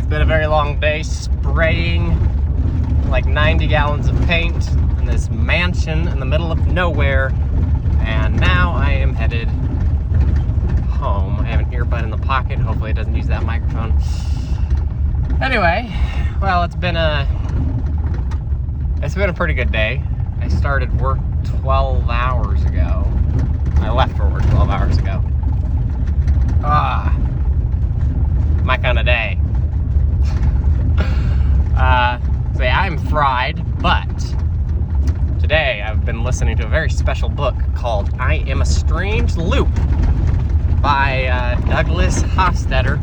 been a very long day spraying like 90 gallons of paint in this mansion in the middle of nowhere, and now I am headed home. I have an earbud in the pocket. Hopefully it doesn't use that microphone. Anyway, well, it's been a pretty good day. I started work 12 hours ago. I left for work 12 hours ago. My kind of day. So yeah, I'm fried, but today I've been listening to a very special book called I Am a Strange Loop by Douglas Hofstadter,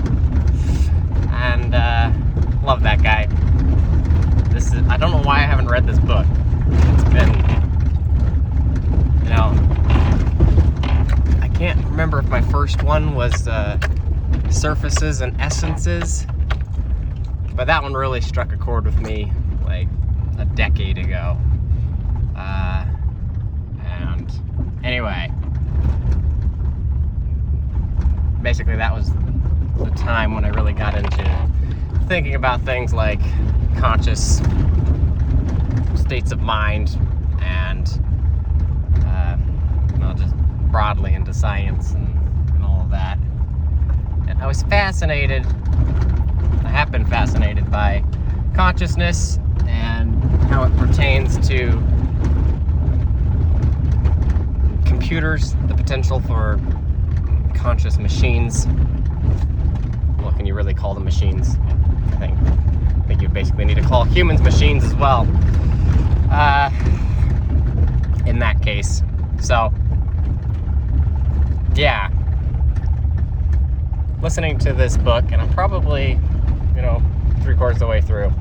and love that guy. I don't know why I haven't read this book. It's been, I can't remember if my first one was Surfaces and Essences, but that one really struck a chord with me like a decade ago. And anyway, basically that was the time when I really got into thinking about things like conscious states of mind and just broadly into science and all of that. And I was fascinated, I have been fascinated by consciousness and how it pertains to computers, the potential for conscious machines. What can you really call them machines? I think you basically need to call humans machines as well, in that case. So, yeah, listening to this book, and I'm probably, 3/4 of the way through.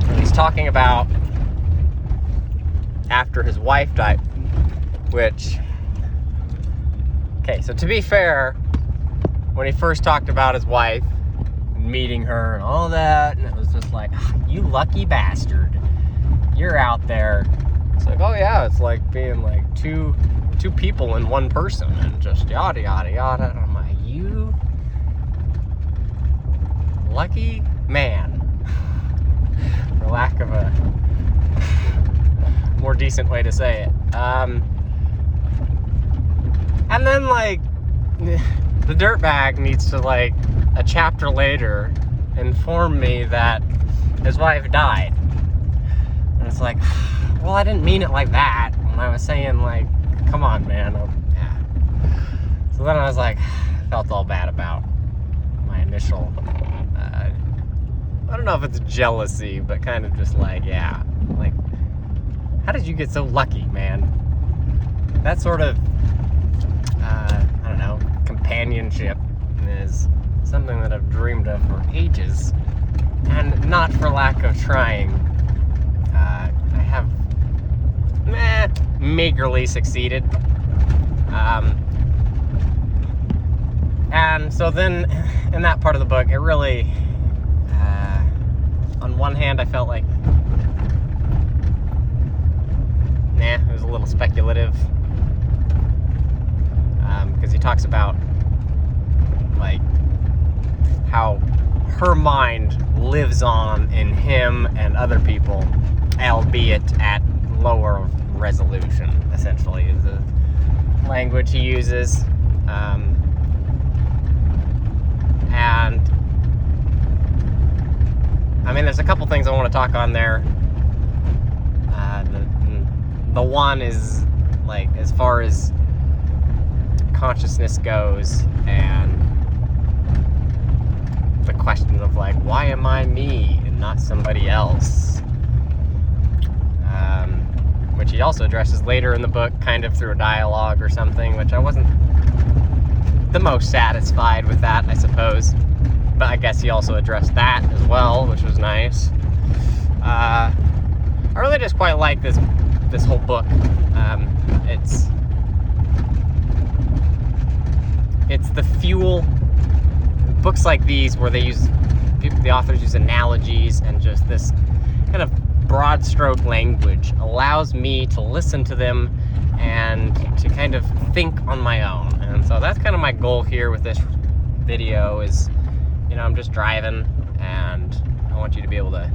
And he's talking about after his wife died, which, okay, so to be fair, when he first talked about his wife, meeting her and all that, and it was just like, you lucky bastard, you're out there. It's like, oh yeah, it's like being like two people in one person, and just yada yada yada. And I'm like, you lucky man, for lack of a more decent way to say it. And then like the dirtbag needs to, like, a chapter later, inform me that his wife died. And it's like, well, I didn't mean it like that. When I was saying, like, come on, man. Yeah. So then I was like, felt all bad about my initial, I don't know if it's jealousy, but kind of just like, yeah. Like, how did you get so lucky, man? That sort of, I don't know, companionship is something that I've dreamed of for ages, and not for lack of trying. I have meagerly succeeded. And so then in that part of the book, it really, on one hand, I felt like it was a little speculative, because he talks about like how her mind lives on in him and other people, albeit at lower resolution, essentially, is the language he uses. And I mean, there's a couple things I want to talk on there. The one is, like, as far as consciousness goes, and the question of, like, why am I me and not somebody else? Which he also addresses later in the book, kind of through a dialogue or something, which I wasn't the most satisfied with that, I suppose. But I guess he also addressed that as well, which was nice. I really just quite like this whole book. It's the fuel. Books like these where the authors use analogies and just this kind of broad stroke language allows me to listen to them and to kind of think on my own. And so that's kind of my goal here with this video, is I'm just driving, and I want you to be able to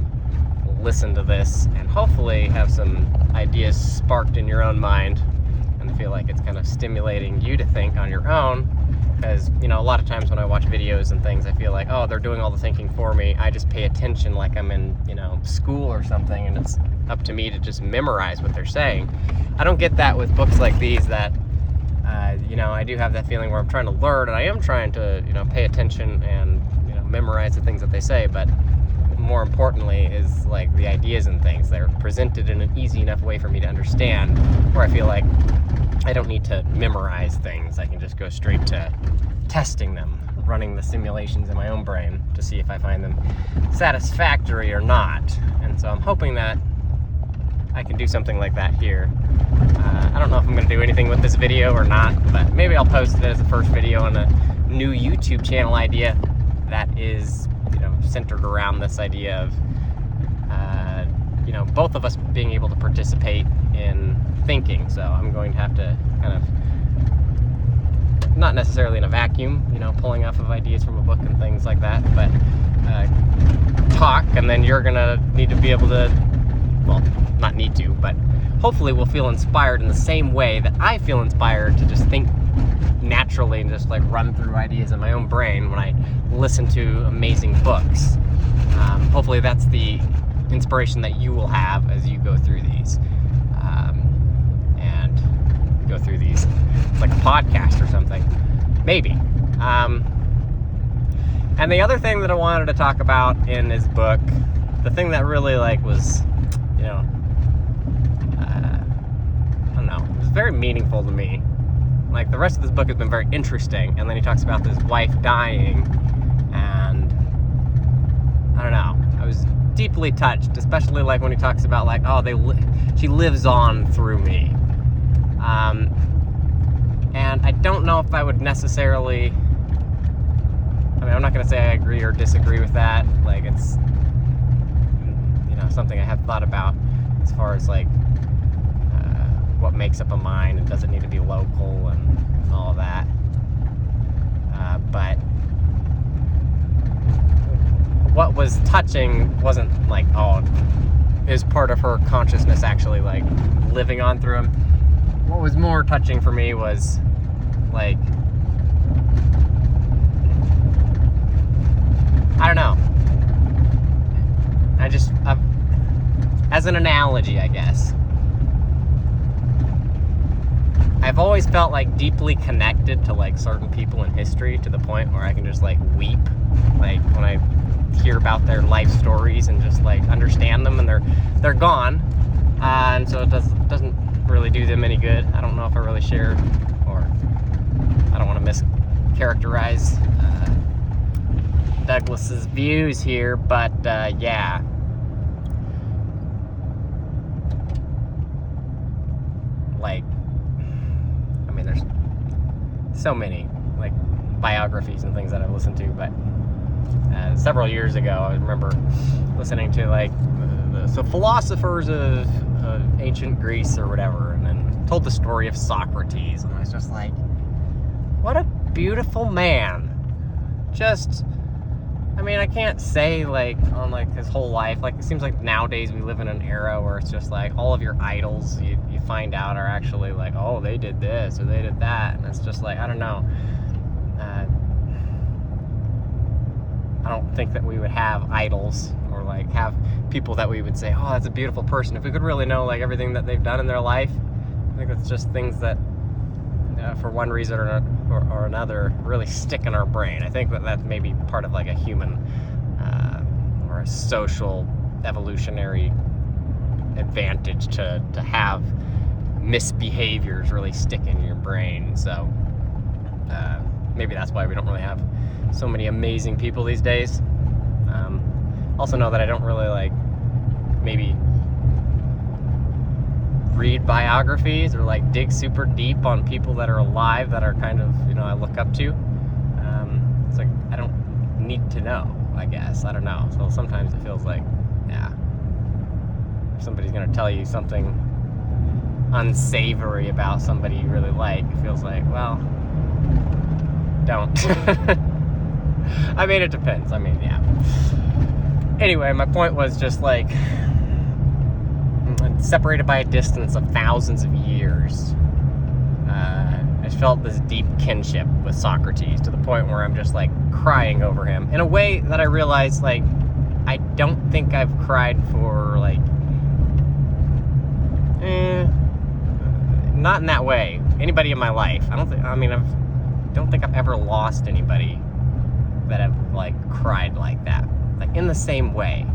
listen to this and hopefully have some ideas sparked in your own mind, and feel like it's kind of stimulating you to think on your own. Because, a lot of times when I watch videos and things, I feel like, oh, they're doing all the thinking for me. I just pay attention like I'm in, school or something, and it's up to me to just memorize what they're saying. I don't get that with books like these that, I do have that feeling where I'm trying to learn, and I am trying to, pay attention and, memorize the things that they say, but more importantly is like the ideas and things. They're presented in an easy enough way for me to understand, where I feel like I don't need to memorize things. I can just go straight to testing them, running the simulations in my own brain to see if I find them satisfactory or not. And so I'm hoping that I can do something like that here. I don't know if I'm going to do anything with this video or not, but maybe I'll post it as the first video on a new YouTube channel idea that is, centered around this idea of, both of us being able to participate in thinking. So I'm going to have to kind of, not necessarily in a vacuum, pulling off of ideas from a book and things like that, but talk, and then you're going to need to be able to, well, not need to, but hopefully we'll feel inspired in the same way that I feel inspired to just think naturally and just like run through ideas in my own brain when I listen to amazing books. Hopefully that's the inspiration that you will have as you go through these, and go through these. It's like a podcast or something, maybe. And the other thing that I wanted to talk about in this book, the thing that really was, I don't know, it was very meaningful to me. Like, the rest of this book has been very interesting, and then he talks about his wife dying, and I don't know, I was deeply touched, especially when he talks about she lives on through me. And I don't know if I would necessarily, I'm not going to say I agree or disagree with that. It's, something I have thought about as far as what makes up a mind, and does it need to be local and all of that. But what was touching wasn't is part of her consciousness actually living on through him. What was more touching for me was I don't know. As an analogy, I guess, I've always felt deeply connected to certain people in history, to the point where I can just weep when I hear about their life stories and just understand them, and they're gone, and so it doesn't really do them any good. I don't know if I really share, or I don't want to mischaracterize Douglas's views here, but yeah. There's so many biographies and things that I've listened to, but several years ago I remember listening to the philosophers of ancient Greece or whatever, and then told the story of Socrates, and I was just what a beautiful man. Just, I can't say on his whole life. It seems nowadays we live in an era where it's just all of your idols you find out are actually oh, they did this or they did that, and it's just I don't know. I don't think that we would have idols or have people that we would say, oh, that's a beautiful person, if we could really know everything that they've done in their life. I think it's just things that for one reason or another really stick in our brain. I think that that's maybe part of a human or a social evolutionary advantage to have misbehaviors really stick in your brain. So maybe that's why we don't really have so many amazing people these days. Also know that I don't really maybe read biographies or dig super deep on people that are alive that are kind of I look up to. It's I don't need to know, I guess. I don't know. So sometimes it feels yeah, if somebody's gonna tell you something unsavory about somebody you really like, it feels well, don't. I mean, it depends. I mean, yeah. Anyway, my point was just like, separated by a distance of thousands of years, I felt this deep kinship with Socrates, to the point where I'm just like crying over him in a way that I realized, like, I don't think I've cried for, like, not in that way. Anybody in my life. I don't think I've ever lost anybody that I've, like, cried like that. Like, in the same way.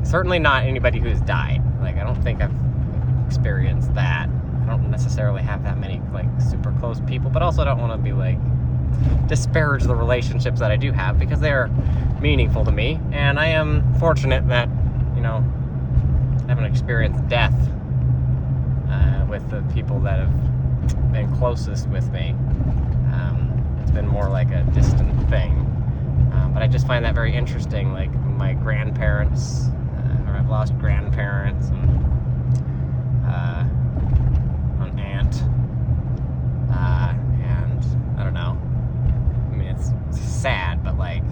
Certainly not anybody who's died. Like, I don't think I've experienced that. I don't necessarily have that many, like, super close people, but also don't want to be, like, disparage the relationships that I do have, because they're meaningful to me, and I am fortunate that, you know, I haven't experienced death with the people that have been closest with me. It's been more like a distant thing, but I just find that very interesting. Like, my grandparents, or I've lost grandparents, and an aunt, and I don't know. I mean, it's sad, but, like,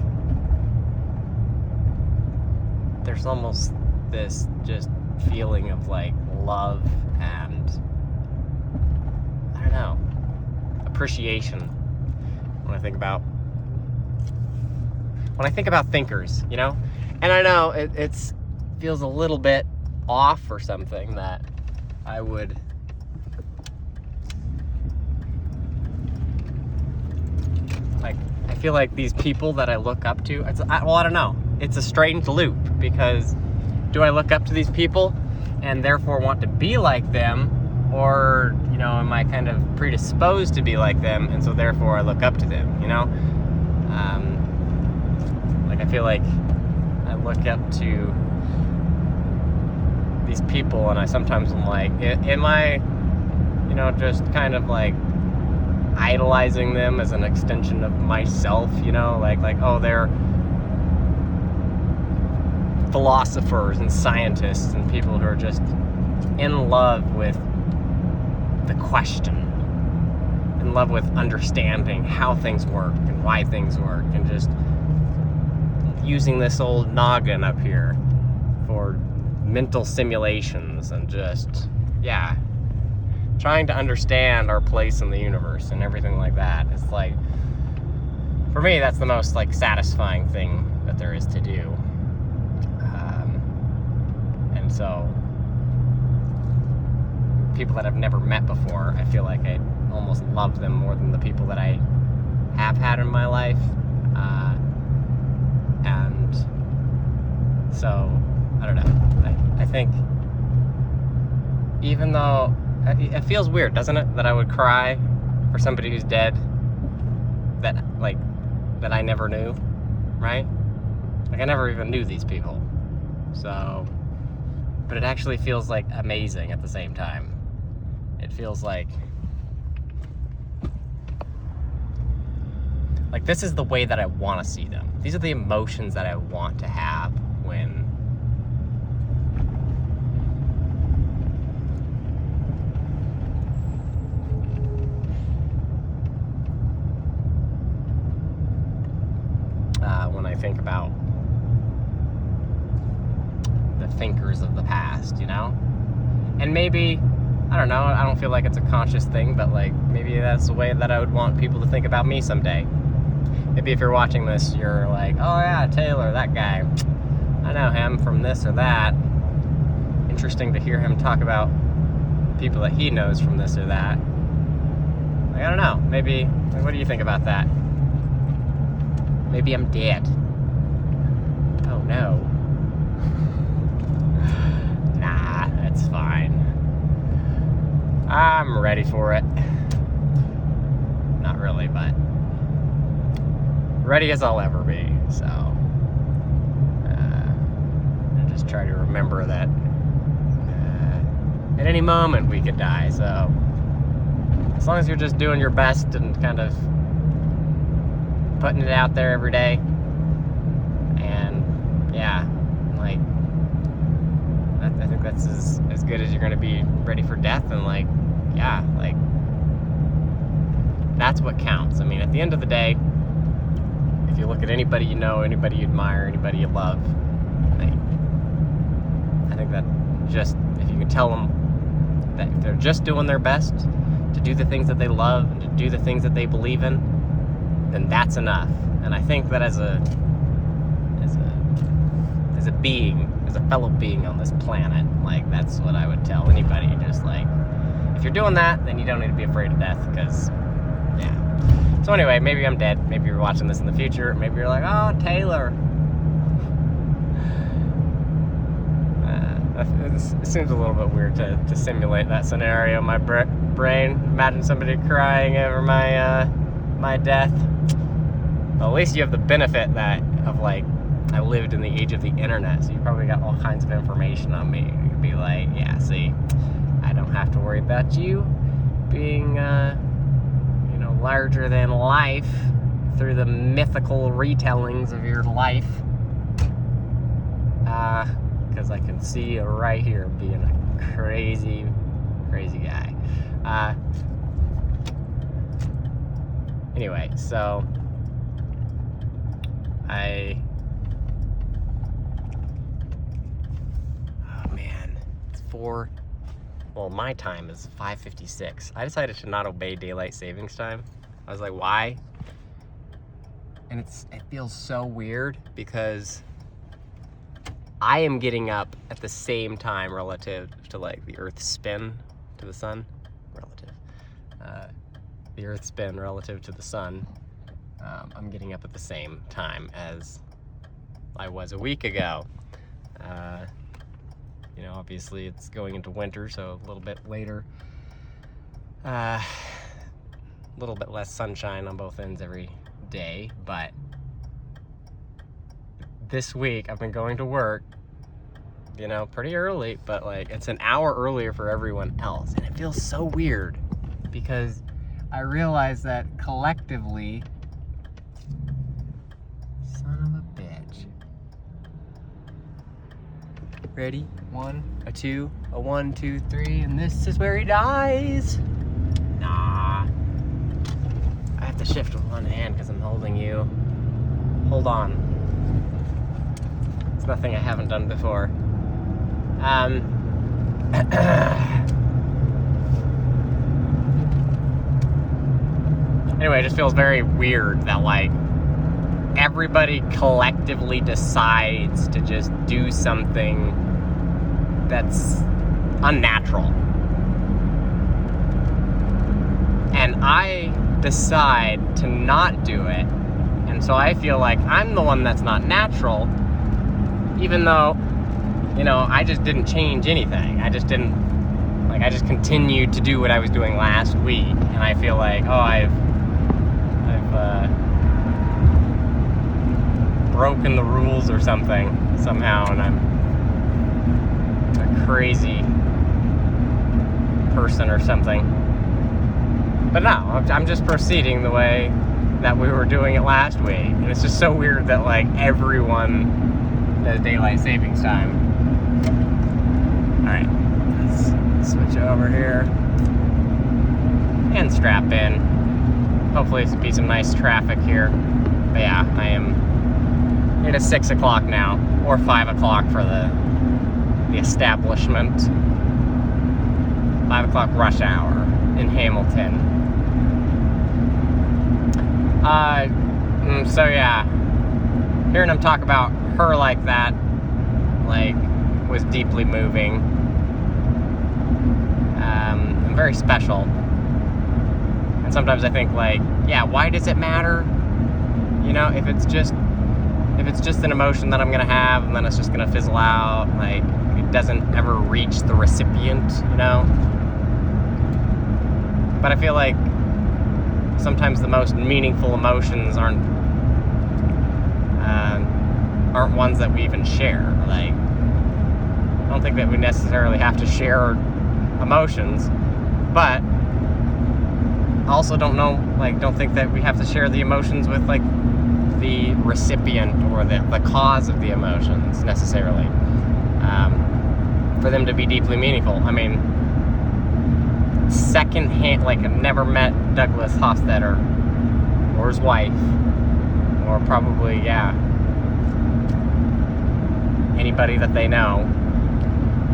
there's almost this just feeling of, like, love and, I don't know, appreciation when I think about thinkers, you know? And I know it feels a little bit off or something that I would like. I feel like these people that I look up to, I don't know. It's a strange loop, because do I look up to these people and therefore want to be like them, or, you know, am I kind of predisposed to be like them, and so therefore I look up to them, you know? Like, I feel like I look up to these people, and I sometimes am like, am I, you know, just kind of like idolizing them as an extension of myself, you know? Like, oh, they're philosophers and scientists and people who are just in love with the question, in love with understanding how things work and why things work, and just using this old noggin up here for mental simulations, and just, yeah, trying to understand our place in the universe and everything like that. It's like, for me, that's the most, like, satisfying thing that there is to do. And so, people that I've never met before, I feel like I almost love them more than the people that I have had in my life. And so, I don't know. I think, even though it feels weird, doesn't it, that I would cry for somebody who's dead, that I never knew, right? Like, I never even knew these people. So, but it actually feels, like, amazing at the same time. It feels like this is the way that I want to see them. These are the emotions that I want to have when I think about the thinkers of the past, you know? And maybe, I don't know, I don't feel like it's a conscious thing, but, like, maybe that's the way that I would want people to think about me someday. Maybe if you're watching this, you're like, oh yeah, Taylor, that guy, I know him from this or that. Interesting to hear him talk about people that he knows from this or that. Like, I don't know, maybe, like, what do you think about that? Maybe I'm dead. Oh no. Nah, that's fine. I'm ready for it. Not really, but ready as I'll ever be. So, I just try to remember that at any moment we could die. So, as long as you're just doing your best and kind of putting it out there every day, and yeah, like, I think that's as good as you're going to be ready for death. And, like, yeah, like, That's what counts. I mean, at the end of the day, if you look at anybody you know, anybody you admire, anybody you love, I think that just, if you can tell them that if they're just doing their best to do the things that they love and to do the things that they believe in, then that's enough. And I think that as a being, as a fellow being on this planet, like, that's what I would tell anybody. Just like, if you're doing that, then you don't need to be afraid of death, because, yeah. So anyway, maybe I'm dead. Maybe you're watching this in the future. Maybe you're like, oh, Taylor. It seems a little bit weird to simulate that scenario in my brain. Imagine somebody crying over my death. Well, at least you have the benefit of, like, I lived in the age of the internet, so you probably got all kinds of information on me. You could be like, yeah, see, I don't have to worry about you being, larger than life through the mythical retellings of your life. Because I can see you right here being a crazy, crazy guy. Anyway, so my time is 5:56. I decided to not obey daylight savings time. I was like, why? And it feels so weird because I am getting up at the same time relative to, like, the Earth's spin to the sun. The Earth's spin relative to the sun. I'm getting up at the same time as I was a week ago. Obviously it's going into winter, so a little bit later. A little bit less sunshine on both ends every day, but this week I've been going to work, pretty early, but, like, it's an hour earlier for everyone else. And it feels so weird because I realize that collectively, son of a bitch. Ready? 1, a 2, a 1, 2, 3, and this is where he dies. Nah. I have to shift with one hand because I'm holding you. Hold on. It's nothing I haven't done before. Anyway, it just feels very weird that, like, everybody collectively decides to just do something that's unnatural. And I decide to not do it. And so I feel like I'm the one that's not natural, even though, I just didn't change anything. I just continued to do what I was doing last week. And I feel like, I've broken the rules or something somehow, and I'm a crazy person or something. But no, I'm just proceeding the way that we were doing it last week. And it's just so weird that, like, everyone does daylight savings time. Alright, let's switch over here and strap in. Hopefully there'll be some nice traffic here. But yeah, I am. It is 6 o'clock now, or 5 o'clock for the establishment. 5 o'clock rush hour in Hamilton. So yeah, hearing him talk about her like that, like, was deeply moving. And very special. And sometimes I think, like, yeah, why does it matter? If it's just an emotion that I'm gonna have, and then it's just gonna fizzle out, like, it doesn't ever reach the recipient, But I feel like sometimes the most meaningful emotions aren't ones that we even share. Like, I don't think that we necessarily have to share emotions, but I also don't think that we have to share the emotions with, like, the recipient or the cause of the emotions necessarily, for them to be deeply meaningful. I mean, secondhand, like I've never met Douglas Hofstadter or his wife, or probably, anybody that they know.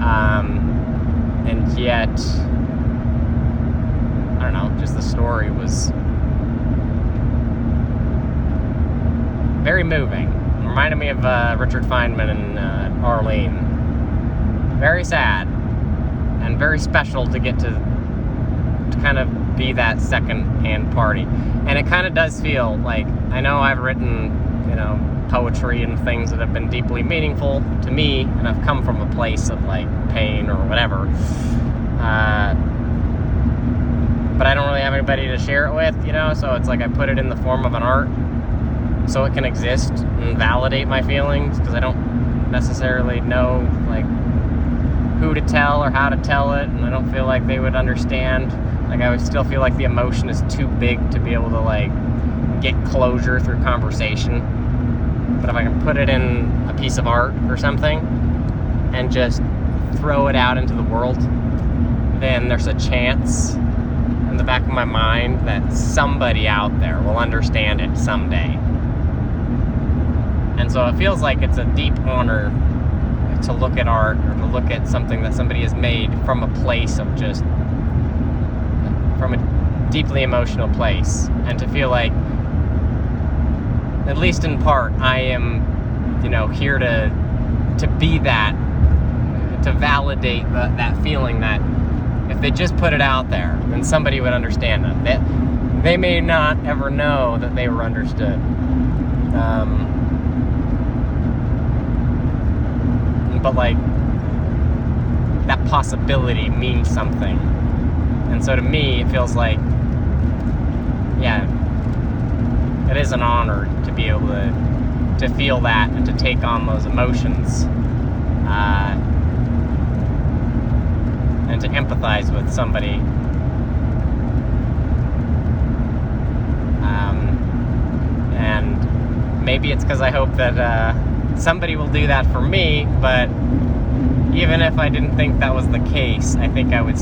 And yet, I don't know, just the story was very moving. It reminded me of Richard Feynman and Arlene. Very sad and very special to get to kind of be that second-hand party. And it kind of does feel like, I know I've written, poetry and things that have been deeply meaningful to me, and I've come from a place of like pain or whatever. But I don't really have anybody to share it with, so it's like I put it in the form of an art so it can exist and validate my feelings, because I don't necessarily know like who to tell or how to tell it, and I don't feel like they would understand. Like I would still feel like the emotion is too big to be able to like get closure through conversation. But if I can put it in a piece of art or something and just throw it out into the world, then there's a chance in the back of my mind that somebody out there will understand it someday. And so it feels like it's a deep honor to look at art, or to look at something that somebody has made from a place of just, from a deeply emotional place, and to feel like, at least in part, I am, here to be that, to validate that feeling that if they just put it out there, then somebody would understand them. They may not ever know that they were understood. But like, that possibility means something. And so to me, it feels like, it is an honor to be able to feel that and to take on those emotions, and to empathize with somebody. And maybe it's because I hope that somebody will do that for me, but even if I didn't think that was the case, I think I would